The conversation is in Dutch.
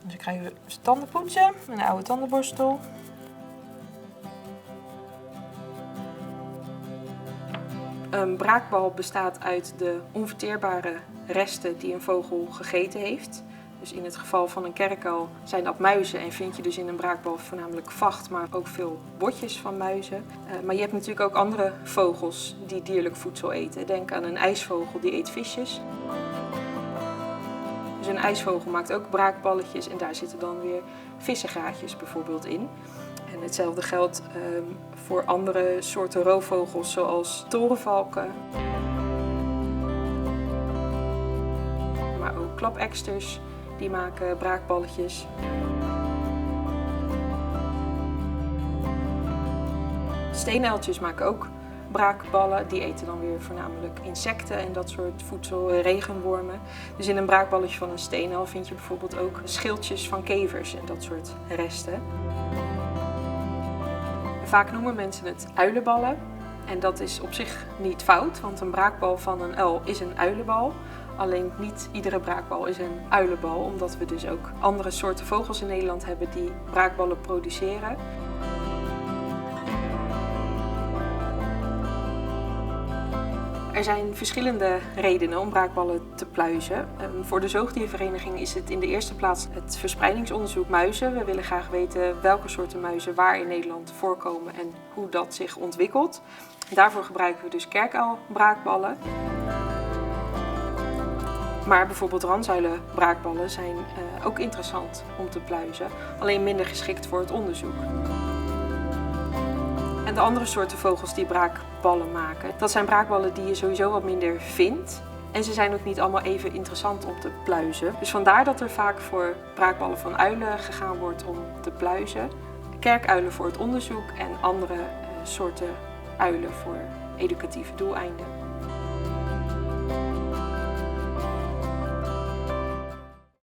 Dus ik ga even zijn tanden poetsen met een oude tandenborstel. Een braakbal bestaat uit de onverteerbare resten die een vogel gegeten heeft. Dus in het geval van een kerkuil zijn dat muizen en vind je dus in een braakbal voornamelijk vacht, maar ook veel botjes van muizen. Maar je hebt natuurlijk ook andere vogels die dierlijk voedsel eten. Denk aan een ijsvogel, die eet visjes. Dus een ijsvogel maakt ook braakballetjes en daar zitten dan weer vissengaatjes bijvoorbeeld in. En hetzelfde geldt voor andere soorten roofvogels zoals torenvalken. Maar ook klapeksters, die maken braakballetjes. Steenuiltjes maken ook braakballen. Die eten dan weer voornamelijk insecten en dat soort voedsel, regenwormen. Dus in een braakballetje van een steenuil vind je bijvoorbeeld ook schildjes van kevers en dat soort resten. Vaak noemen mensen het uilenballen. En dat is op zich niet fout, want een braakbal van een uil is een uilenbal. Alleen niet iedere braakbal is een uilenbal, omdat we dus ook andere soorten vogels in Nederland hebben die braakballen produceren. Er zijn verschillende redenen om braakballen te pluizen. Voor de Zoogdiervereniging is het in de eerste plaats het verspreidingsonderzoek muizen. We willen graag weten welke soorten muizen waar in Nederland voorkomen en hoe dat zich ontwikkelt. Daarvoor gebruiken we dus kerkuilbraakballen. Maar bijvoorbeeld ranzuilenbraakballen zijn ook interessant om te pluizen, alleen minder geschikt voor het onderzoek. En de andere soorten vogels die braakballen maken, dat zijn braakballen die je sowieso wat minder vindt. En ze zijn ook niet allemaal even interessant om te pluizen. Dus vandaar dat er vaak voor braakballen van uilen gegaan wordt om te pluizen. Kerkuilen voor het onderzoek en andere soorten uilen voor educatieve doeleinden.